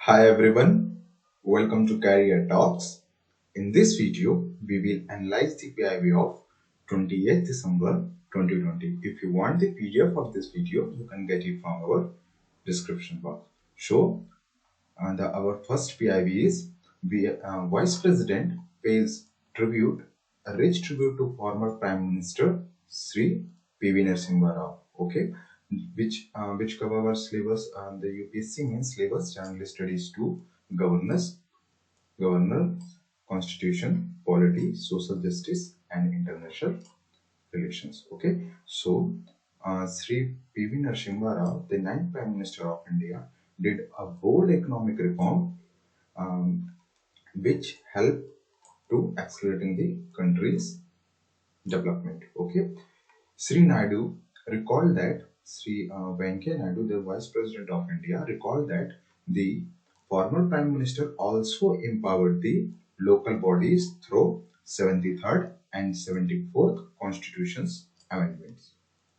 Hi everyone, welcome to Career Talks. In this video, we will analyze the PIV of 28th December 2020. If you want the PDF of this video, you can get it from our description box. So, our first PIV is Vice President pays tribute, a rich tribute to former Prime Minister Sri P.V. Narasimha Rao. Okay, which cover our syllabus. The UPSC main syllabus: General Studies 2, Governance, Governor, Constitution, Polity, Social Justice, and International Relations. Okay, so Sri P.V. Narasimha Rao, the ninth Prime Minister of India, did a bold economic reform which helped to accelerating the country's development. Okay, Sri Naidu recalled that Sri Venkaiah Naidu, the Vice President of India, recalled that the former Prime Minister also empowered the local bodies through 73rd and 74th Constitution's amendments.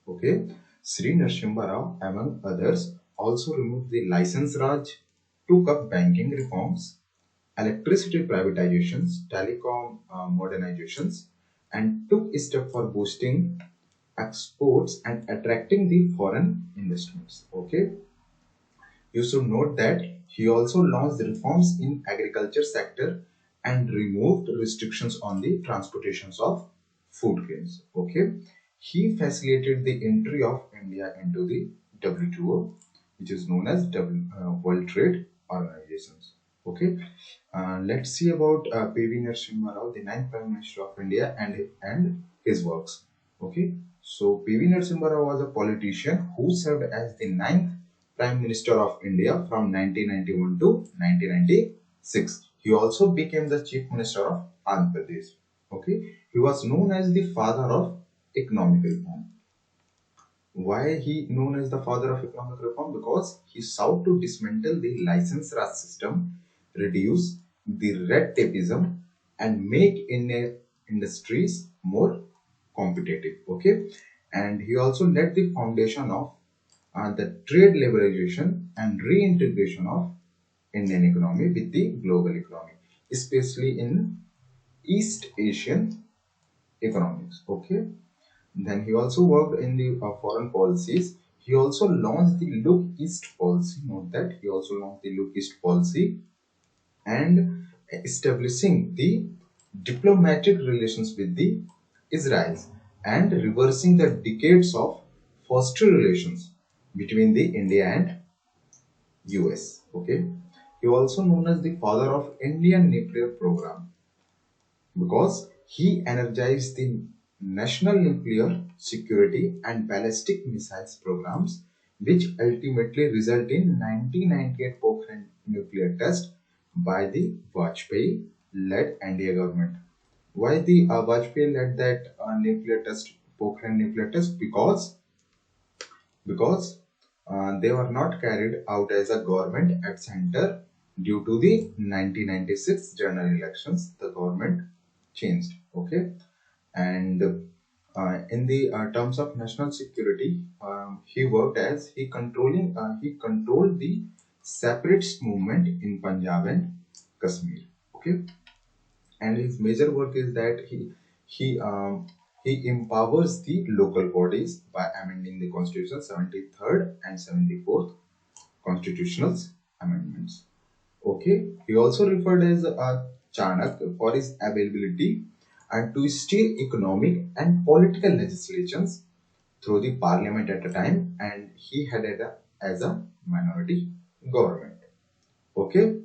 Okay, Sri Narasimha Rao, among others, also removed the License Raj, took up banking reforms, electricity privatizations, telecom modernizations, and took a step for boosting exports and attracting the foreign investments. Okay, you should note that he also launched reforms in agriculture sector and removed restrictions on the transportations of food grains. Okay, he facilitated the entry of India into the WTO, which is known as World Trade Organizations. Okay, let's see about P.V. Narasimha Rao, the ninth Prime Minister of India, and his works. Okay, so P.V. Narasimha Rao was a politician who served as the ninth Prime Minister of India from 1991 to 1996. He also became the Chief Minister of Andhra Pradesh. Okay, he was known as the father of economic reform. Why he known as the father of economic reform? Because he sought to dismantle the license Raj system, reduce the red tapeism, and make Indian industries more competitive. Okay, and he also led the foundation of the trade liberalization and reintegration of Indian economy with the global economy, especially in East Asian economics. Okay, then he also worked in the foreign policies. He also launched the Look East policy. Note that he also launched the Look East policy and establishing the diplomatic relations with the Israel and reversing the decades of foster relations between the India and US. Okay, he also known as the father of Indian nuclear program because he energized the national nuclear security and ballistic missiles programs, which ultimately result in 1998 Pokhran nuclear test by the Vajpayee-led NDA government. Why the Vajpayee led that nuclear test, Pokhran nuclear test? Because they were not carried out as a government at center due to the 1996 general elections. The government changed. Okay, and in the terms of national security, he worked as he controlled the separatist movement in Punjab and Kashmir. Okay, and his major work is that he empowers the local bodies by amending the Constitution 73rd and 74th constitutional amendments. Okay, he also referred as Chanak for his availability and to steer economic and political legislations through the parliament at the time, and he headed up as a minority government. Okay,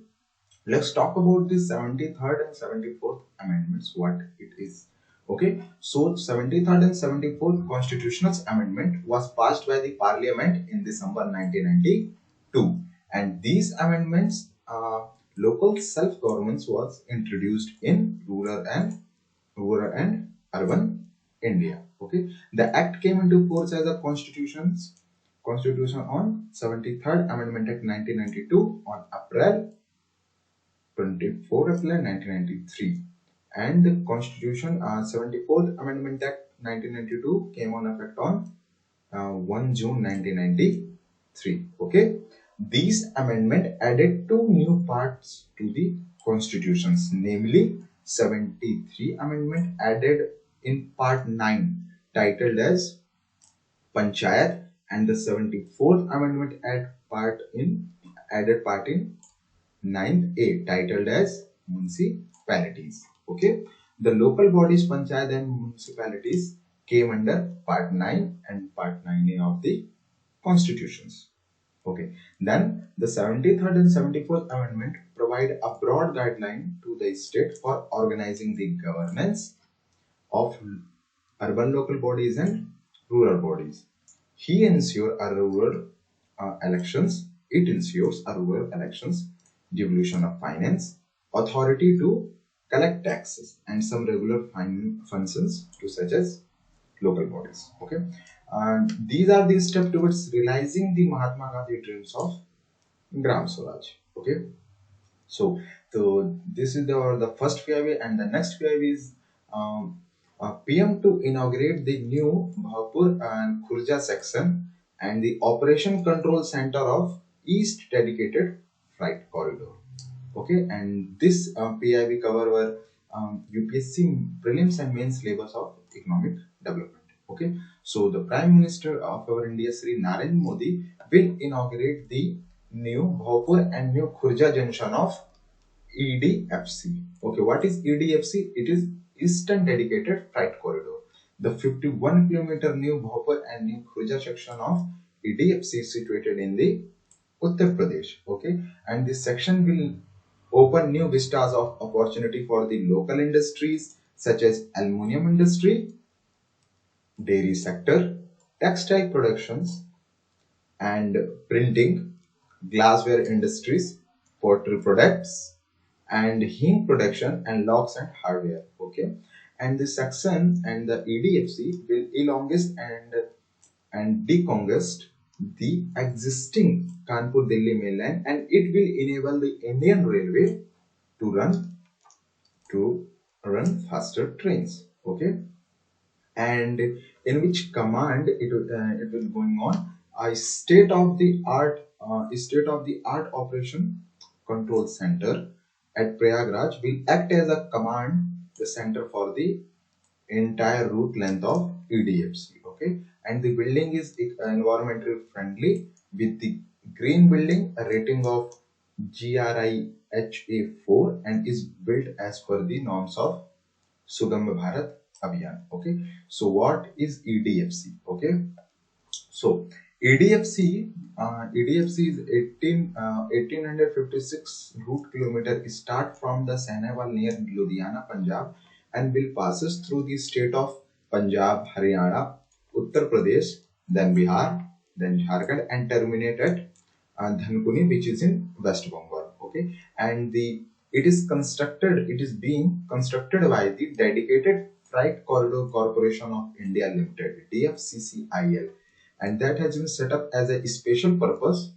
let's talk about the 73rd and 74th amendments, what it is. Okay, so 73rd and 74th constitutional amendment was passed by the parliament in December 1992, and these amendments local self-governance was introduced in rural and urban India. Okay, the act came into force as a constitution on 73rd Amendment Act 1992 on April 1993, and the Constitution 74th Amendment Act 1992 came on effect on 1 June 1993. Okay, These amendment added two new parts to the constitutions, namely 73 amendment added in part 9 titled as Panchayat, and the 74th amendment added part in 9A titled as municipalities. Okay, the local bodies Panchayat and municipalities came under part 9 and part 9A of the constitutions. Okay, then the 73rd and 74th amendment provide a broad guideline to the state for organizing the governance of urban local bodies and rural bodies. He ensure a rural elections. It ensures a rural elections, devolution of finance, authority to collect taxes, and some regular functions to such as local bodies. Okay, and these are the steps towards realizing the Mahatma Gandhi dreams of Gram Swaraj. Okay, so this is the first PIV, and the next PIV is PM to inaugurate the new Bhapur and Khurja section and the Operation Control Center of East Dedicated Freight Corridor. Okay, and this PIV cover were UPSC prelims and main syllabus of economic development. Okay, so the Prime Minister of our India, Sri Narendra Modi, will inaugurate the new Bhopur and new Khurja junction of EDFC. Okay, what is EDFC? It is Eastern Dedicated Freight Corridor. The 51-kilometer new Bhopur and new Khurja section of EDFC is situated in the Uttar Pradesh. Okay, and this section will open new vistas of opportunity for the local industries such as aluminium industry, dairy sector, textile productions and printing, glassware industries, pottery products, and hemp production and locks and hardware. Okay, and this section and the EDFC will elongate and decongest the existing Kanpur Delhi main line, and it will enable the Indian Railway to run faster trains. Okay, and in which command it will going on a state of the art operation control center at Prayagraj will act as a command the center for the entire route length of EDFC. Okay, and the building is environmentally friendly with the green building a rating of GRIHA 4 and is built as per the norms of Sugam Bharat Abhiyan. Okay, so what is EDFC? Okay, so EDFC is 1856 route kilometer start from the Sahnewal near Ludhiana, Punjab, and will passes through the state of Punjab, Haryana, Uttar Pradesh, then Bihar, then Jharkhand, and terminate at Dhankuni, which is in West Bengal. Okay, and it is being constructed by the Dedicated Freight Corridor Corporation of India Limited, DFCCIL, and that has been set up as a special purpose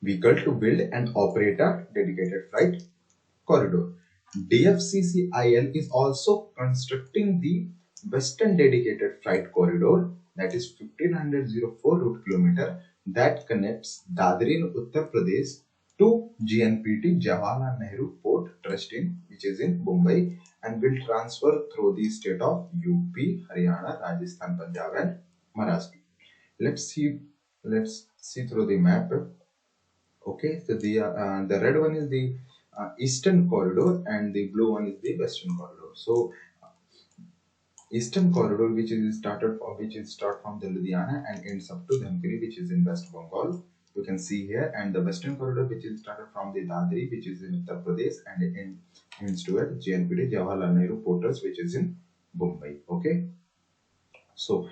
vehicle to build and operate a dedicated freight corridor. DFCCIL is also constructing the Western Dedicated Freight Corridor, that is 1504 route kilometer, that connects Dadri in Uttar Pradesh to GNPT Jawaharlal Nehru Port Trust which is in Mumbai, and will transfer through the state of UP, Haryana, Rajasthan, Punjab and Maharashtra. Let's see through the map. Okay, so the red one is the Eastern Corridor and the blue one is the Western Corridor. So Eastern Corridor, which start from the Ludhiana and ends up to Dhankuni, which is in West Bengal. You can see here, and the Western Corridor, which is started from the Dadri, which is in Uttar Pradesh, and it ends to at GNPT Jawaharlal Nehru Port Trust, which is in Mumbai. Okay, so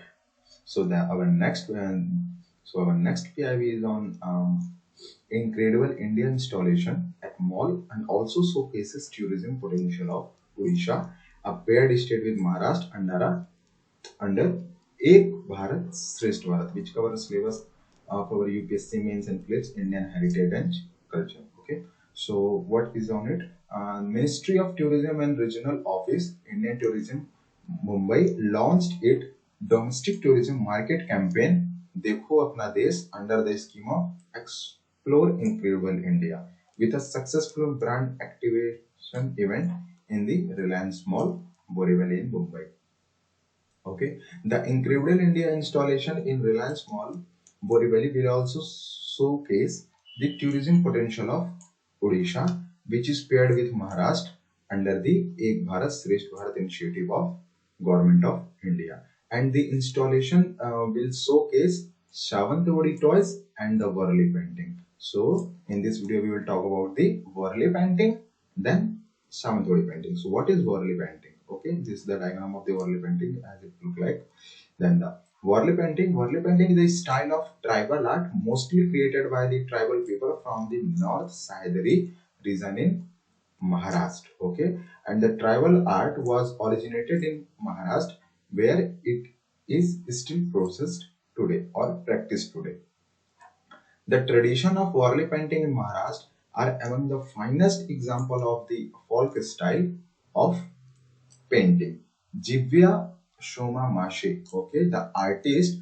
our next PIV is on incredible India installation at mall, and also showcases tourism potential of Odisha, a paired state with Maharashtra under Ek Bharat Shrestha Bharat, which covers syllabus of our UPSC mains and prelims, Indian heritage and culture. Okay, so what is on it? Ministry of Tourism and Regional Office, Indian Tourism, Mumbai launched its domestic tourism market campaign देखो अपना देश under the scheme of Explore Incredible India with a successful brand activation event in the Reliance Mall, Borivali in Mumbai. Okay, the Incredible India installation in Reliance Mall, Borivali will also showcase the tourism potential of Odisha, which is paired with Maharashtra under the Ek Bharat Shresth Bharat initiative of Government of India. And the installation will showcase Savantwadi toys and the Varli painting. So, in this video, we will talk about the Varli painting, then Savantwadi painting. So, what is Varli painting? Okay, this is the diagram of the Varli painting as it look like. Then the Varli painting is a style of tribal art mostly created by the tribal people from the North Sahyadri region in Maharashtra. Okay, and the tribal art was originated in Maharashtra, where it is still processed today or practiced today. The tradition of Varli painting in Maharashtra are among the finest example of the folk style of painting. Jivya Shoma Mashe, okay, the artist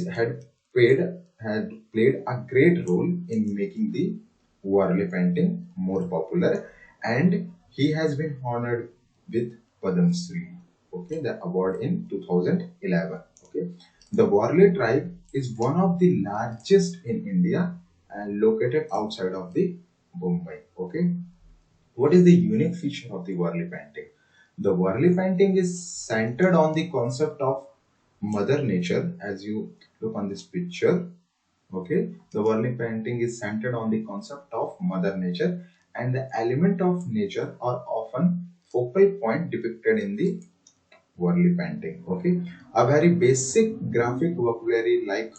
had played a great role in making the Varli painting more popular, and he has been honored with Padam Shri, okay, the award in 2011. Okay, the Varli tribe is one of the largest in India and located outside of the Mumbai. Okay, what is the unique feature of the Varli painting? The Varli painting is centered on the concept of Mother Nature, as you look on this picture. Okay, the Varli painting is centered on the concept of Mother Nature, and the element of nature are often focal point depicted in the Varli painting. Okay, a very basic graphic vocabulary like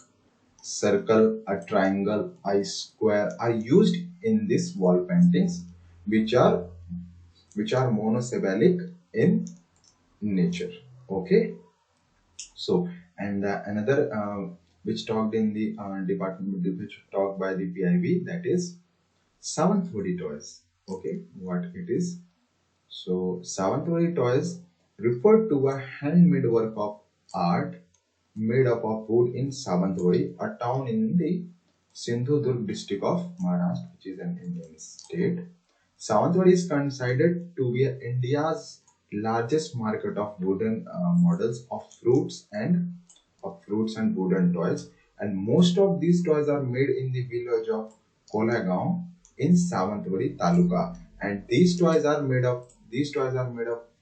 circle, a triangle, a square are used in these wall paintings, which are monosyllabic in nature. Okay, so and another which talked in the department, which talked by the PIV, that is Savantwadi toys. Okay, what it is? So Savantwadi toys refer to a handmade work of art made up of wood in Savantwadi, a town in the Sindhudurg district of Maharashtra, which is an Indian state. Savantwadi is considered to be India's largest market of wooden models of fruits and wooden toys, and most of these toys are made in the village of Kolagaon in Savantwadi Taluka, and these toys are made of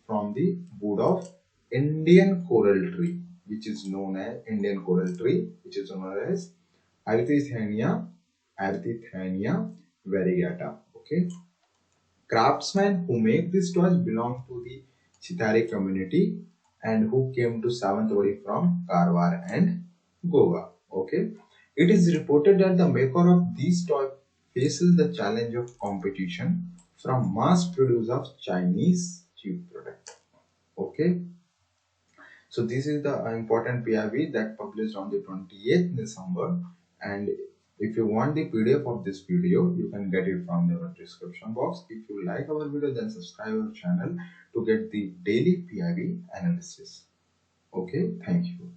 from the wood of Indian coral tree, which is known as Artithania variegata. Okay, craftsmen who make these toys belong to the Chitari community and who came to Savantwadi from Karwar and Goa. Okay, it is reported that the maker of these toys faces the challenge of competition from mass produce of Chinese cheap product. Okay, so this is the important PIV that published on the 28th December, and if you want the PDF of this video, you can get it from the description box. If you like our video, then subscribe our channel to get the daily PIV analysis. Okay, thank you.